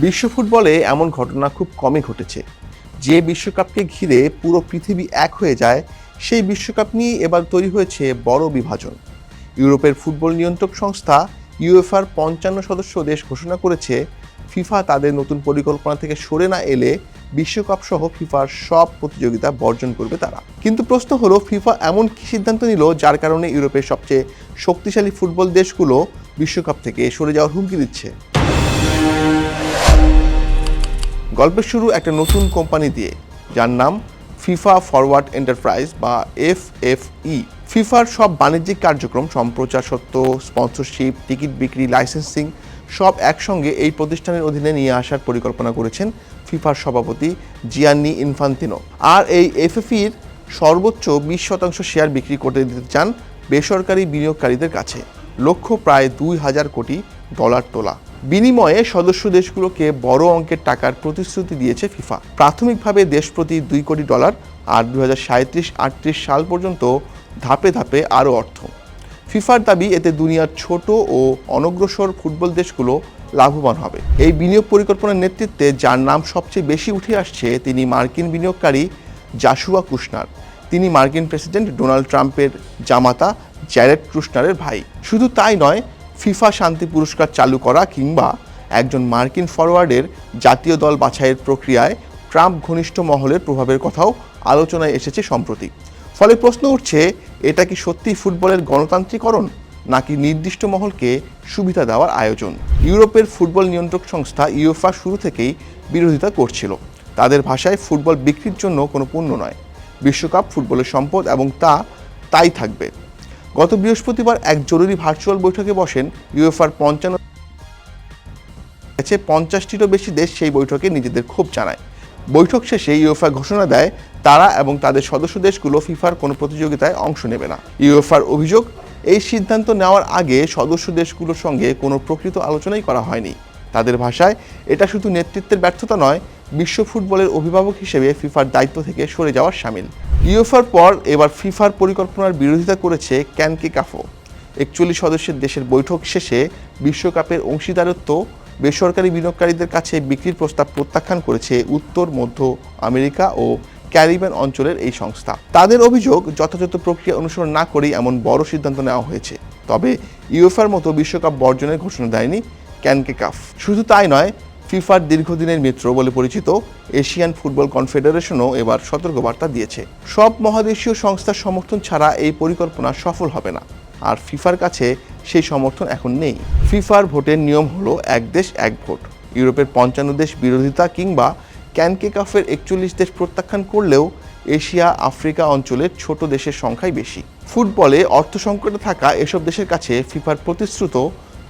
বিশ্ব ফুটবলে এমন ঘটনা খুব কমই ঘটেছে। যে বিশ্বকাপকে ঘিরে পুরো পৃথিবী এক হয়ে যায়, সেই বিশ্বকাপ নিয়ে এবার তৈরি হয়েছে বড় বিভাজন। ইউরোপের ফুটবল নিয়ন্ত্রক সংস্থা ইউএফার ৫৫ সদস্য দেশ ঘোষণা করেছে ফিফা তাদের নতুন পরিকল্পনা থেকে সরে না এলে বিশ্বকাপ সহ ফিফার সব প্রতিযোগিতা বর্জন করবে তারা। কিন্তু প্রশ্ন হলো, ফিফা এমন কি সিদ্ধান্ত নিল যার কারণে ইউরোপের সবচেয়ে শক্তিশালী ফুটবল দেশগুলো বিশ্বকাপ থেকে সরে যাওয়ার হুমকি দিচ্ছে? গল্পের শুরু একটা নতুন কোম্পানি দিয়ে, যার নাম ফিফা ফরওয়ার্ড এন্টারপ্রাইজ বা এফএফই। ফিফার সব বাণিজ্যিক কার্যক্রম, সম্প্রচার সত্ত্ব, স্পন্সরশিপ, টিকিট বিক্রি, লাইসেন্সিং সব একসঙ্গে এই প্রতিষ্ঠানের অধীনে নিয়ে আসার পরিকল্পনা করেছেন ফিফার সভাপতি জিয়ান্নি ইনফান্তিনো। আর এই এফএফইর সর্বোচ্চ ২০% শেয়ার বিক্রি করে দিতে চান বেসরকারি বিনিয়োগকারীদের কাছে। লক্ষ্য প্রায় $২,০০০ কোটি তোলা। বিনিময়ে সদস্য দেশগুলোকে বড় অঙ্কের টাকার প্রতিশ্রুতি দিয়েছে ফিফা। প্রাথমিকভাবে দেশ প্রতি $২ কোটি, আর ২০৩৭-৩৮ সাল পর্যন্ত ধাপে ধাপে আরও অর্থ। ফিফার দাবি, এতে দুনিয়ার ছোট ও অনগ্রসর ফুটবল দেশগুলো লাভবান হবে। এই বিনিয়োগ পরিকল্পনার নেতৃত্বে যার নাম সবচেয়ে বেশি উঠে আসছে, তিনি মার্কিন বিনিয়োগকারী জাশুয়া কুশনার। তিনি মার্কিন প্রেসিডেন্ট ডোনাল্ড ট্রাম্পের জামাতা জ্যারেড কুশনারের ভাই। শুধু তাই নয়, ফিফা শান্তি পুরস্কার চালু করা কিংবা একজন মার্কিন ফরওয়ার্ডের জাতীয় দল বাছাইয়ের প্রক্রিয়ায় ট্রাম্প ঘনিষ্ঠ মহলের প্রভাবের কথাও আলোচনায় এসেছে সম্প্রতি। ফলে প্রশ্ন উঠছে, এটা কি সত্যিই ফুটবলের গণতান্ত্রিকরণ, নাকি নির্দিষ্ট মহলকে সুবিধা দেওয়ার আয়োজন? ইউরোপের ফুটবল নিয়ন্ত্রক সংস্থা ইউএফা শুরু থেকেই বিরোধিতা করছিল। তাদের ভাষায়, ফুটবল বিক্রির জন্য কোনো পণ্য নয়, বিশ্বকাপ ফুটবলের সম্পদ এবং তাই থাকবে। গত বৃহস্পতিবার এক জরুরি ভার্চুয়াল বৈঠকে বসেন ইউএফার ৫০টিরও বেশি দেশ। সেই বৈঠকে নিজেদের ক্ষোভ জানায়। বৈঠক শেষে ইউএফা ঘোষণা দেয় তারা এবং তাদের সদস্য দেশগুলো ফিফার কোনো প্রতিযোগিতায় অংশ নেবে না। ইউএফার অভিযোগ, এই সিদ্ধান্ত নেওয়ার আগে সদস্য দেশগুলোর সঙ্গে কোনো প্রকৃত আলোচনাই করা হয়নি। তাদের ভাষায়, এটা শুধু নেতৃত্বের ব্যর্থতা নয়, বিশ্ব ফুটবলের অভিভাবক হিসেবে ফিফার দায়িত্ব থেকে সরে যাওয়ার শামিল। ইউএফার পর এবার ফিফার পরিকল্পনার বিরোধিতা করেছে ক্যানকেকাফও। ৪১ সদস্যের দেশের বৈঠক শেষে বিশ্বকাপের অংশীদারত্ব বেসরকারি বিনিয়োগকারীদের কাছে বিক্রির প্রস্তাব প্রত্যাখ্যান করেছে উত্তর মধ্য আমেরিকা ও ক্যারিবিয়ান অঞ্চলের এই সংস্থা। তাদের অভিযোগ, যথাযথ প্রক্রিয়া অনুসরণ না করেই এমন বড় সিদ্ধান্ত নেওয়া হয়েছে। তবে ইউএফার মতো বিশ্বকাপ বর্জনের ঘোষণা দেয়নি ক্যানকেকাফ। শুধু তাই নয়, ফিফার দীর্ঘদিনের মিত্র বলে পরিচিত এশিয়ান ফুটবল কনফেডারেশনও এবার সতর্কবার্তা দিয়েছে। সব মহাদেশীয় সংস্থার সমর্থন ছাড়া এই পরিকল্পনা সফল হবে না, আর ফিফার কাছে সেই সমর্থন এখন নেই। ফিফার ভোটের নিয়ম হলো এক দেশ এক ভোট। ইউরোপের ৫৫ দেশ বিরোধিতা কিংবা ক্যানকেকাফের ৪১ দেশ প্রত্যাখ্যান করলেও এশিয়া আফ্রিকা অঞ্চলের ছোট দেশের সংখ্যাই বেশি। ফুটবলে অর্থ সংকটে থাকা এসব দেশের কাছে ফিফার প্রতিশ্রুত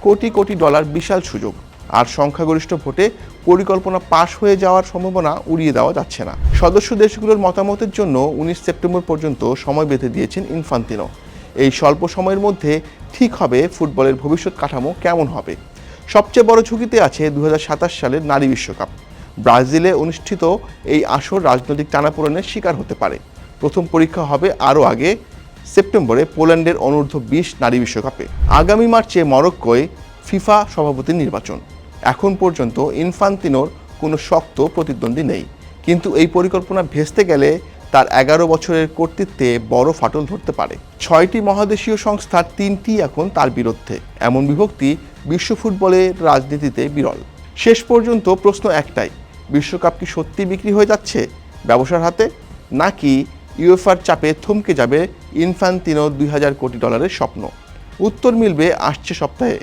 কোটি কোটি ডলার বিশাল সুযোগ, আর সংখ্যাগরিষ্ঠ ভোটে পরিকল্পনা পাশ হয়ে যাওয়ার সম্ভাবনা উড়িয়ে দেওয়া যাচ্ছে না। সদস্য দেশগুলোর মতামতের জন্য ১৯ সেপ্টেম্বর পর্যন্ত সময় বেঁধে দিয়েছেন ইনফান্তিনো। এই স্বল্প সময়ের মধ্যে ঠিক হবে ফুটবলের ভবিষ্যৎ কাঠামো কেমন হবে। সবচেয়ে বড় ঝুঁকিতে আছে ২০২৭ সালের নারী বিশ্বকাপ। ব্রাজিলে অনুষ্ঠিত এই আসর রাজনৈতিক টানাপোড়েনের শিকার হতে পারে। প্রথম পরীক্ষা হবে আরও আগে, সেপ্টেম্বরে পোল্যান্ডের অনূর্ধ্ব-২০ নারী বিশ্বকাপে। আগামী মার্চে মরক্কোয় ফিফা সভাপতির নির্বাচন। এখন পর্যন্ত ইনফান্তিনোর কোনো শক্ত প্রতিদ্বন্দ্বী নেই, কিন্তু এই পরিকল্পনা ভেস্তে গেলে তার ১১ বছরের কর্তৃত্বে বড় ফাটল ধরতে পারে। ৬টি মহাদেশীয় সংস্থার ৩টি এখন তার বিরুদ্ধে। এমন বিভক্তি বিশ্ব ফুটবলের রাজনীতিতে বিরল। শেষ পর্যন্ত প্রশ্ন একটাই, বিশ্বকাপ কি সত্যি বিক্রি হয়ে যাচ্ছে ব্যবসার হাতে, নাকি ইউএফার চাপে থমকে যাবে ইনফান্তিনো $২,০০০ কোটি স্বপ্ন? উত্তর মিলবে আসছে সপ্তাহে।